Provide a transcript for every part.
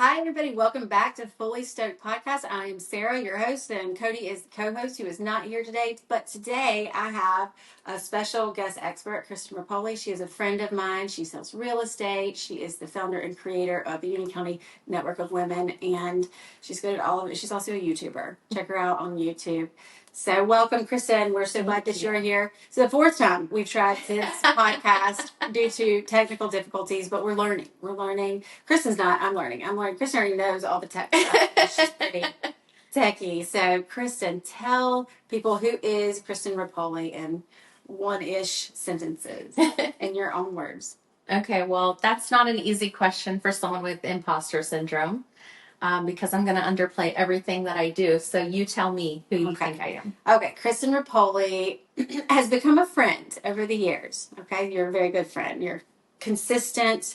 Hi, everybody. Welcome back to Fully Stoked Podcast. I am Sarah, your host, and Cody is the co-host who is not here today. But today I have a special guest expert, Christen Ripoli. She is a friend of mine. She sells real estate. She is the founder and creator of the Union County Network of Women, and she's good at all of it. She's also a YouTuber. Check her out on YouTube. So welcome, Christen. We're so glad that you're here. It's the fourth time we've tried this podcast due to technical difficulties, but we're learning. Kristen's not. I'm learning. Kristen already knows all the tech stuff. She's pretty techie. So, Christen, tell people who is Christen Ripoli in one-ish sentences in your own words. Okay, well, that's not an easy question for someone with imposter syndrome. Because I'm going to underplay everything that I do. So you tell me who you think I am. Okay, Christen Ripoli has become a friend over the years. Okay, you're a very good friend. You're consistent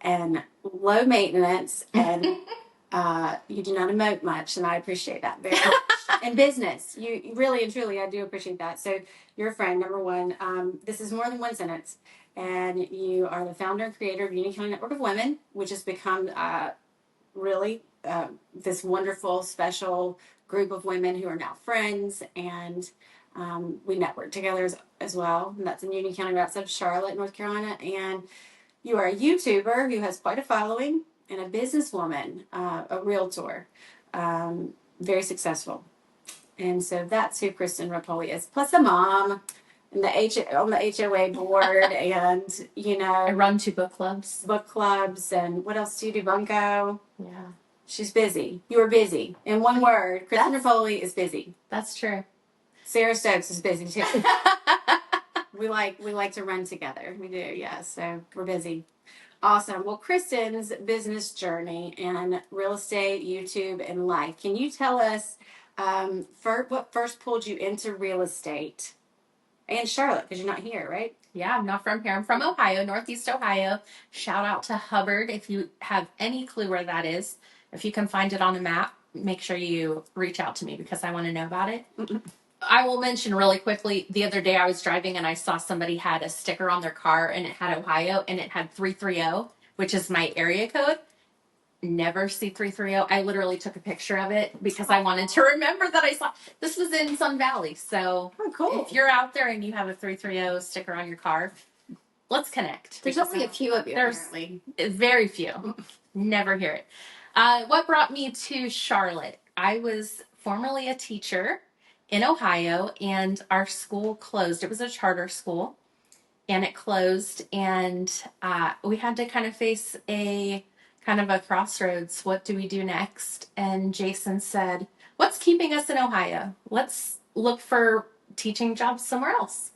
and low maintenance, and you do not emote much, and I appreciate that very much. In business, you really and truly, I do appreciate that. So you're a friend, number one. This is more than one sentence, and you are the founder and creator of Union County Network of Women, which has become really this wonderful, special group of women who are now friends, and we network together as well. And that's in Union County, right outside of Charlotte, North Carolina. And you are a YouTuber who has quite a following, and a businesswoman, a realtor, very successful. And so that's who Christen Ripoli is. Plus a mom. And on the HOA board, and I run 2 book clubs. And what else do you do? Bunko. Yeah, she's busy. You are busy. In one word, Christen Ripoli is busy. That's true. Sarah Stokes is busy too. we like to run together. We do, yeah. So we're busy. Awesome. Well, Kristen's business journey and real estate, YouTube, and life. Can you tell us what first pulled you into real estate? And Charlotte, because you're not here, right? Yeah, I'm not from here. I'm from Ohio, Northeast Ohio. Shout out to Hubbard. If you have any clue where that is, if you can find it on a map, make sure you reach out to me because I want to know about it. I will mention really quickly, the other day I was driving and I saw somebody had a sticker on their car and it had Ohio and it had 330, which is my area code. Never see 330. I literally took a picture of it because I wanted to remember that I saw this was in Sun Valley. So cool. If you're out there and you have a 330 sticker on your car, let's connect. There's only a few of you. There's apparently very few. Never hear it. What brought me to Charlotte? I was formerly a teacher in Ohio, and our school closed. It was a charter school, and it closed, and we had to kind of face a crossroads. What do we do next? And Jason said, what's keeping us in Ohio? Let's look for teaching jobs somewhere else.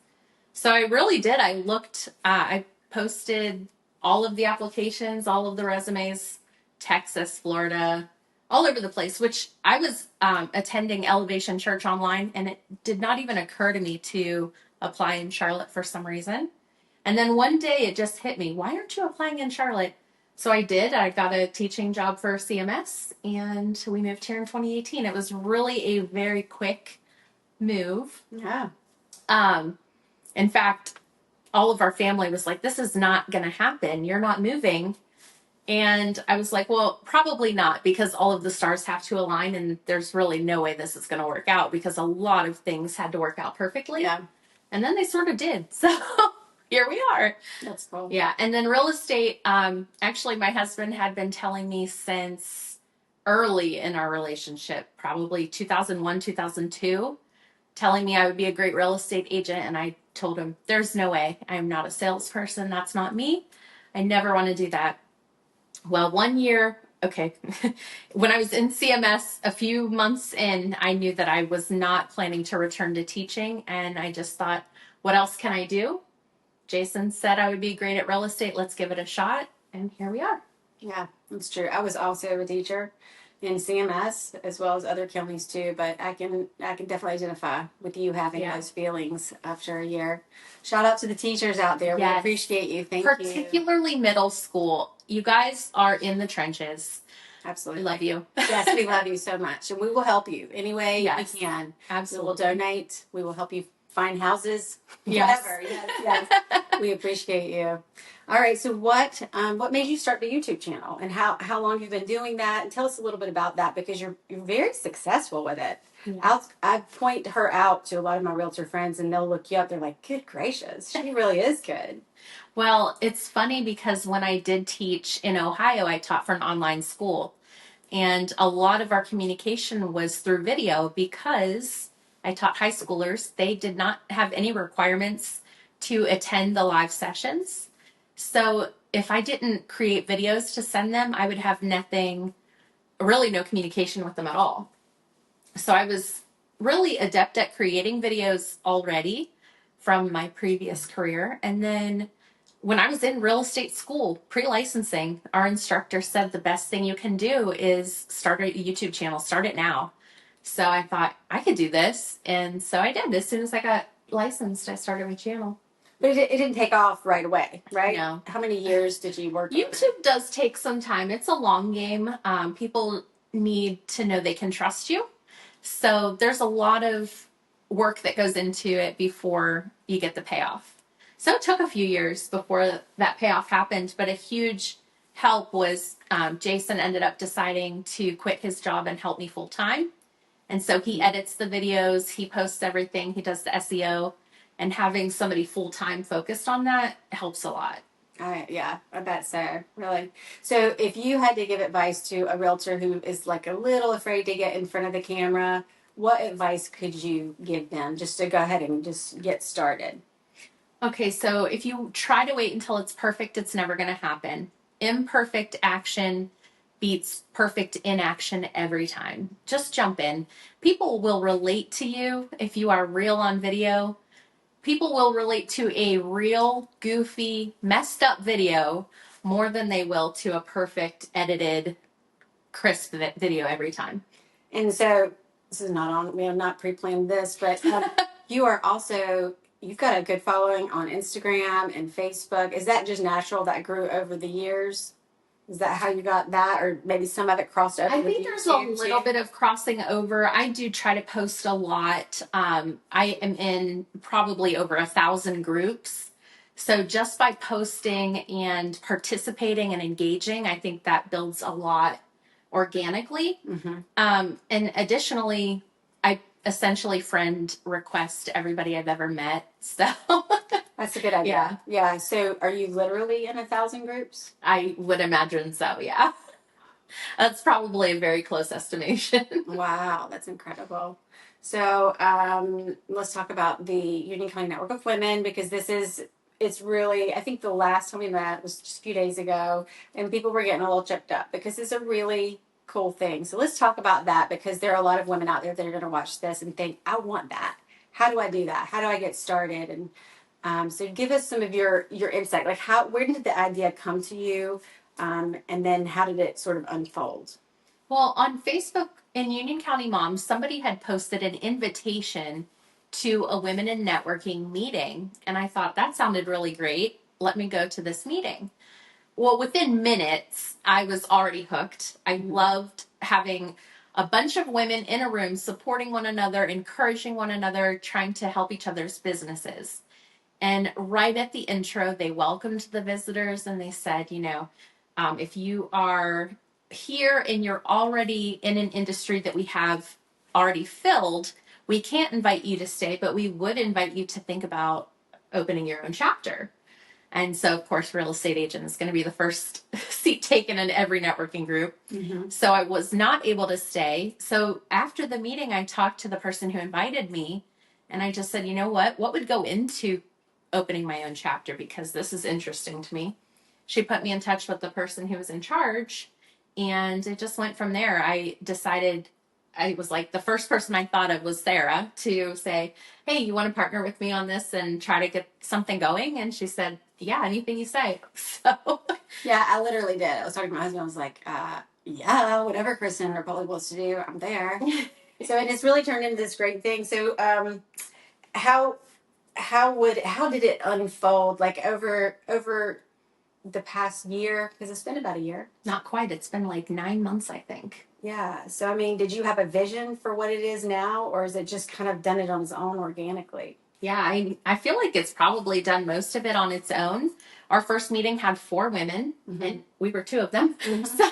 So I really did. I looked, I posted all of the applications, all of the resumes, Texas, Florida, all over the place, which I was attending Elevation Church online, and it did not even occur to me to apply in Charlotte for some reason. And then one day it just hit me. Why aren't you applying in Charlotte? So I did. I got a teaching job for CMS, and we moved here in 2018. It was really a very quick move. Yeah. In fact, all of our family was like, this is not going to happen. You're not moving. And I was like, well, probably not, because all of the stars have to align, and there's really no way this is going to work out because a lot of things had to work out perfectly. Yeah. And then they sort of did. So here we are. That's cool. Yeah. And then real estate, actually, my husband had been telling me since early in our relationship, probably 2001, 2002, telling me I would be a great real estate agent. And I told him, there's no way. I'm not a salesperson. That's not me. I never want to do that. Well, 1 year, okay, when I was in CMS, a few months in, I knew that I was not planning to return to teaching. And I just thought, what else can I do? Jason said I would be great at real estate. Let's give it a shot. And here we are. Yeah, that's true. I was also a teacher in CMS as well as other counties too, but I can definitely identify with you having those feelings after a year. Shout out to the teachers out there. Yes. We appreciate you. Thank Particularly middle school. You guys are in the trenches. Absolutely. We love you. Yes, we love you so much. And we will help you any way we can. Absolutely. We will donate. We will help you find houses. Yes. Whatever. Yes. We appreciate you. All right. So what made you start the YouTube channel, and how long you've been doing that? And tell us a little bit about that, because you're very successful with it. Yeah. I point her out to a lot of my realtor friends, and they'll look you up. They're like, good gracious, she really is good. Well, it's funny because when I did teach in Ohio, I taught for an online school. And a lot of our communication was through video because I taught high schoolers. They did not have any requirements to attend the live sessions. So if I didn't create videos to send them, I would have really no communication with them at all. So I was really adept at creating videos already from my previous career. And then when I was in real estate school, pre-licensing, our instructor said the best thing you can do is start a YouTube channel. Start it now. So I thought I could do this. And so I did. As soon as I got licensed, I started my channel. But it didn't take off right away, right? No. How many years did you work on it? YouTube does take some time. It's a long game. People need to know they can trust you. So there's a lot of work that goes into it before you get the payoff. So it took a few years before that payoff happened, but a huge help was Jason ended up deciding to quit his job and help me full time. And so he edits the videos, he posts everything, he does the SEO, and having somebody full time focused on that helps a lot. Yeah, I bet so. Really. So if you had to give advice to a realtor who is like a little afraid to get in front of the camera, what advice could you give them just to go ahead and just get started? Okay, so if you try to wait until it's perfect, it's never going to happen. Imperfect action beats perfect inaction every time. Just jump in. People will relate to you if you are real on video. People will relate to a real, goofy, messed up video more than they will to a perfect, edited, crisp video every time. And so this is not on, we have not pre-planned this, but you've got a good following on Instagram and Facebook. Is that just natural that grew over the years? Is that how you got that, or maybe some of it crossed over? I think there's a little bit of crossing over. I do try to post a lot. I am in probably over 1,000 groups. So just by posting and participating and engaging, I think that builds a lot organically. Mm-hmm. And additionally, I essentially friend request everybody I've ever met. So that's a good idea. Yeah. So are you literally in 1,000 groups? I would imagine so. Yeah. That's probably a very close estimation. Wow, that's incredible. So let's talk about the Union County Network of Women, because it's really, I think the last time we met was just a few days ago, and people were getting a little chipped up because it's a really cool thing. So let's talk about that, because there are a lot of women out there that are going to watch this and think, I want that. How do I do that? How do I get started? And so give us some of your insight. Like where did the idea come to you? And then how did it sort of unfold? Well, on Facebook in Union County Moms, somebody had posted an invitation to a Women in Networking meeting. And I thought that sounded really great. Let me go to this meeting. Well, within minutes, I was already hooked. I loved having a bunch of women in a room supporting one another, encouraging one another, trying to help each other's businesses. And right at the intro, they welcomed the visitors and they said, if you are here and you're already in an industry that we have already filled, we can't invite you to stay, but we would invite you to think about opening your own chapter. And so, of course, real estate agent is going to be the first seat taken in every networking group. Mm-hmm. So I was not able to stay. So after the meeting, I talked to the person who invited me, and I just said, you know what would go into opening my own chapter, because this is interesting to me. She put me in touch with the person who was in charge, and it just went from there. I decided, I was like, the first person I thought of was Sarah, to say, hey, you want to partner with me on this and try to get something going? And she said, yeah, anything you say. So yeah, I literally did. I was talking to my husband. I was like, yeah, whatever Christen Ripoli wants to do, I'm there. So, and it's really turned into this great thing. So how did it unfold, like over the past year? Because it's been about a year. Not quite. It's been like 9 months, I think. Yeah. So, I mean, did you have a vision for what it is now, or is it just kind of done it on its own organically? Yeah, I feel like it's probably done most of it on its own. Our first meeting had 4 women, and we were 2 of them. So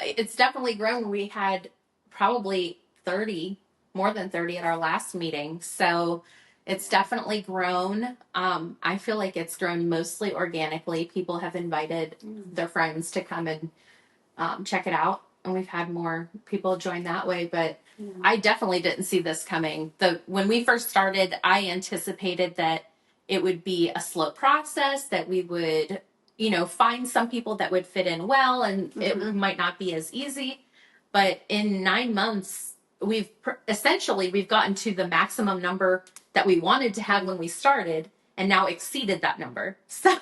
it's definitely grown. We had probably 30, more than 30 at our last meeting. So it's definitely grown. I feel like it's grown mostly organically. People have invited their friends to come and check it out, and we've had more people join that way. But I definitely didn't see this coming. When we first started, I anticipated that it would be a slow process, that we would, find some people that would fit in well, and it might not be as easy. But in 9 months, we've gotten to the maximum number that we wanted to have when we started, and now exceeded that number. So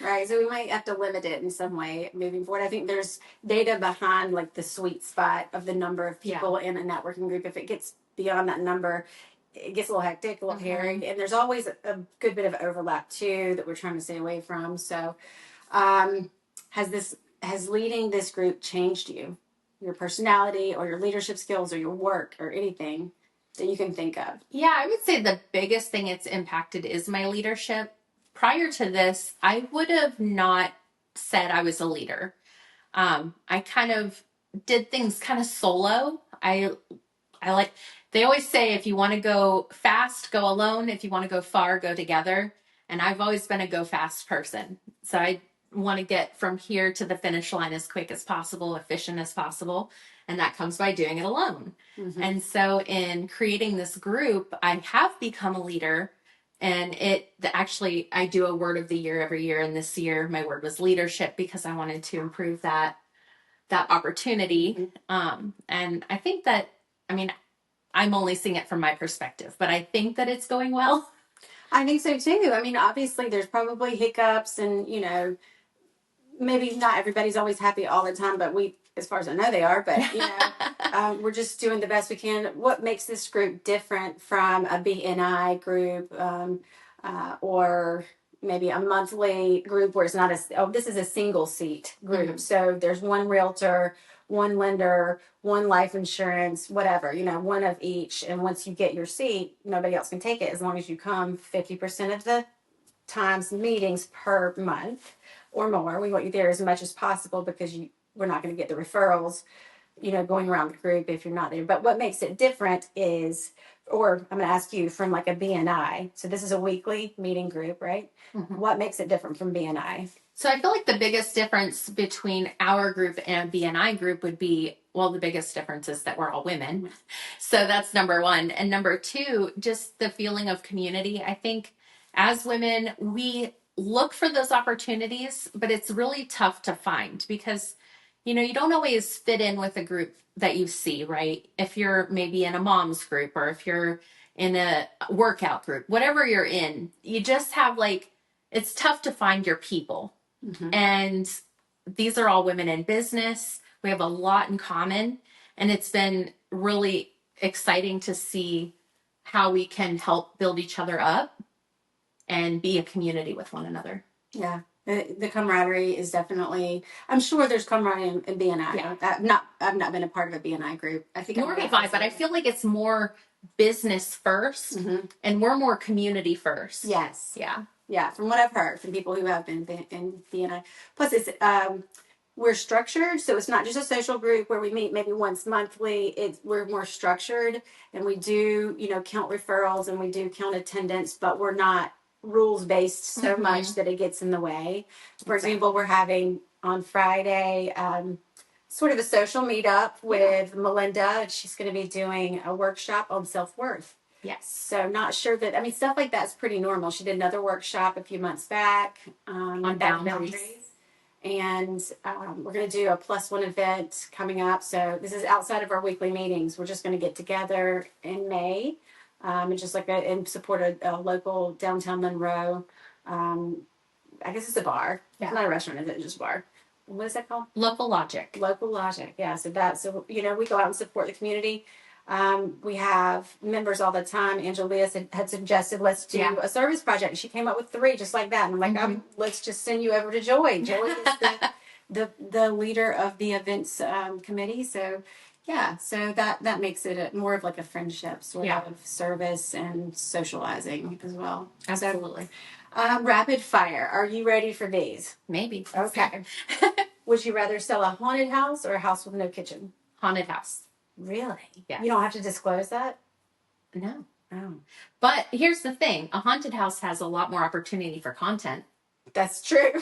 Right, so we might have to limit it in some way moving forward. I think there's data behind like the sweet spot of the number of people in a networking group. If it gets beyond that number, it gets a little hectic, a little hairy, and there's always a good bit of overlap too that we're trying to stay away from. So, has leading this group changed you, your personality, or your leadership skills, or your work, or anything that you can think of? Yeah, I would say the biggest thing it's impacted is my leadership. Prior to this, I would have not said I was a leader. I kind of did things kind of solo. I like, they always say, if you want to go fast, go alone. If you want to go far, go together. And I've always been a go fast person. So I want to get from here to the finish line as quick as possible, efficient as possible. And that comes by doing it alone. And so in creating this group, I have become a leader. And actually, I do a word of the year every year. And this year, my word was leadership, because I wanted to improve that opportunity. And I think that, I'm only seeing it from my perspective, but I think that it's going well. I think so too. Obviously there's probably hiccups and, maybe not everybody's always happy all the time, but as far as I know, they are, but we're just doing the best we can. What makes this group different from a BNI group, or maybe a monthly group where it's not this is a single seat group. So there's one realtor, one lender, one life insurance, whatever, one of each. And once you get your seat, nobody else can take it as long as you come 50% of the times meetings per month or more. We want you there as much as possible, because we're not going to get the referrals, going around the group if you're not there. But what makes it different is, or I'm going to ask you from like a BNI. So this is a weekly meeting group, right? What makes it different from BNI? So I feel like the biggest difference between our group and a BNI group would be, well, the biggest difference is that we're all women. So that's number one. And number two, just the feeling of community. I think as women, we look for those opportunities, but it's really tough to find, because, you don't always fit in with a group that you see, right? If you're maybe in a mom's group, or if you're in a workout group, whatever you're in, you just have it's tough to find your people. And these are all women in business. We have a lot in common, and it's been really exciting to see how we can help build each other up and be a community with one another. Yeah. The camaraderie is definitely, I'm sure there's camaraderie in BNI. Yeah. I've not been a part of a BNI group. I think nor have I, but I feel like it's more business first, and we're more community first. Yes. Yeah. Yeah. From what I've heard from people who have been in BNI. Plus it's, we're structured, so it's not just a social group where we meet maybe once monthly. We're more structured, and we do, count referrals, and we do count attendance, but we're not rules based so much that it gets in the way. For example, we're having on Friday sort of a social meetup with Melinda. She's going to be doing a workshop on self-worth. Yes. So not sure that, stuff like that's pretty normal. She did another workshop a few months back on boundaries. And we're going to do a +1 event coming up. So this is outside of our weekly meetings. We're just going to get together in May. And just and support a local downtown Monroe. I guess it's a bar. Yeah. It's not a restaurant, is it? It's just a bar. What is that called? Local Logic. Local Logic. Yeah. So we go out and support the community. We have members all the time. Angela had suggested let's do a service project. She came up with 3 just like that. And I'm like, let's just send you over to Joy. Joy is the leader of the events committee. So Yeah, so that makes it more of like a friendship, sort Yeah. of service and socializing as well. Absolutely. So, rapid fire. Are you ready for these? Maybe. Okay. Would you rather sell a haunted house or a house with no kitchen? Haunted house. Really? Yeah. You don't have to disclose that? No. Oh. But here's the thing. A haunted house has a lot more opportunity for content. That's true.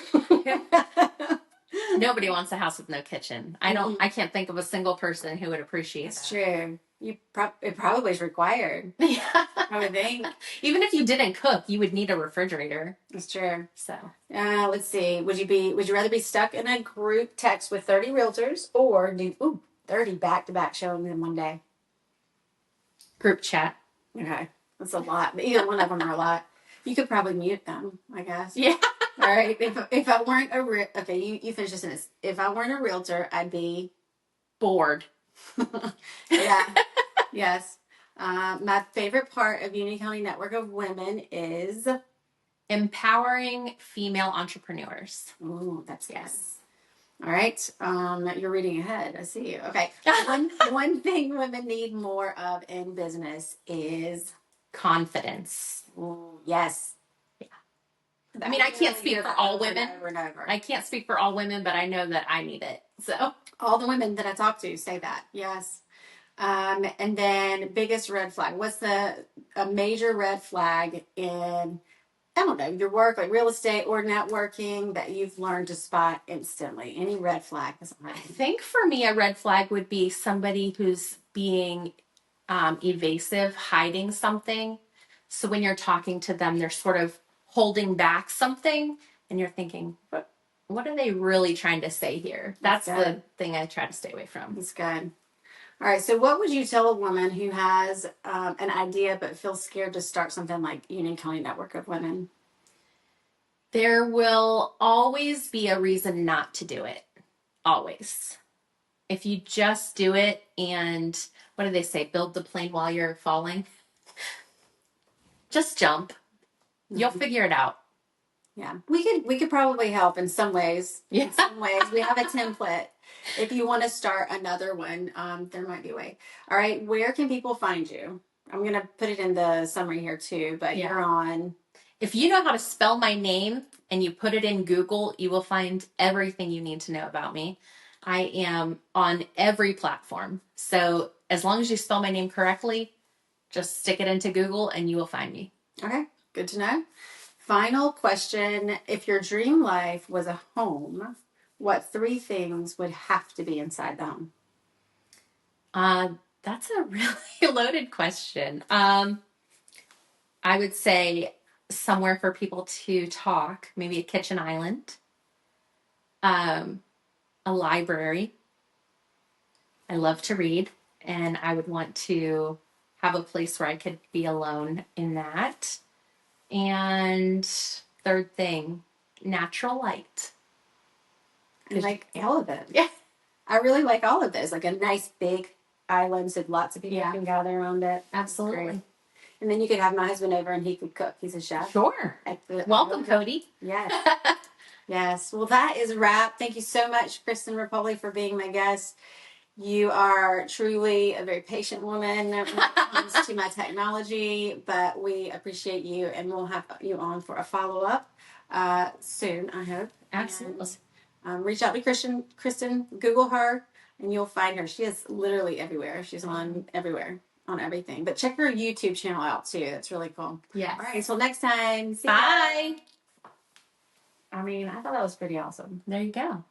Nobody wants a house with no kitchen. I can't think of a single person who would appreciate That's that. true. It probably is required. Yeah. I would think. Even if you didn't cook, you would need a refrigerator. That's true. So, let's see. Would you rather be stuck in a group text with 30 realtors or do 30 back-to-back showings in one day? group chat. Okay. That's a lot. Either one of them are a lot. You could probably mute them, I guess. Yeah. All right. If I weren't okay, you finish this sentence. If I weren't a realtor, I'd be bored. Yeah. Yes. My favorite part of Union County Network of Women is empowering female entrepreneurs. Ooh, that's yes. All right. You're reading ahead. I see you. Okay. One thing women need more of in business is confidence. Ooh, yes. Yeah. I mean, I can't speak for all women. Over and over. I can't speak for all women, but I know that I need it. So all the women that I talk to say that. Yes. And then biggest red flag. What's a major red flag in, I don't know, your work, like real estate or networking that you've learned to spot instantly? Any red flag? I think for me, a red flag would be somebody who's being evasive, hiding something. So when you're talking to them, they're sort of holding back something and you're thinking, what are they really trying to say here? That's the thing I try to stay away from. That's good. All right. So what would you tell a woman who has an idea but feels scared to start something like Union County Network of Women? There will always be a reason not to do it. Always. If you just do it and, what do they say? Build the plane while you're falling. Just jump. You'll figure it out. Yeah. We could probably help in some ways. Yeah. In some ways. We have a template. If you want to start another one, there might be a way. All right. Where can people find you? I'm going to put it in the summary here too, but you're on. If you know how to spell my name and you put it in Google, you will find everything you need to know about me. I am on every platform. So as long as you spell my name correctly, just stick it into Google and you will find me. Okay. Good to know. Final question. If your dream life was a home, what 3 things would have to be inside the home? That's a really loaded question. I would say somewhere for people to talk, maybe a kitchen island, a library. I love to read, and I would want to have a place where I could be alone in that. And third thing, natural light. I like all of it. Yeah. I really like all of those. Like a nice big island so lots of people can gather around it. Absolutely. Great. And then you could have my husband over and he could cook. He's a chef. Sure. Welcome, Cody. Yes. Yes. Well, that is a wrap. Thank you so much, Christen Ripoli, for being my guest. You are truly a very patient woman when it comes to my technology, but we appreciate you and we'll have you on for a follow-up soon, I hope. Absolutely. And, reach out to Christen, Google her, and you'll find her. She is literally everywhere. She's on everywhere, on everything. But check her YouTube channel out, too. That's really cool. Yeah. All right, until next time. Bye. I mean, I thought that was pretty awesome. There you go.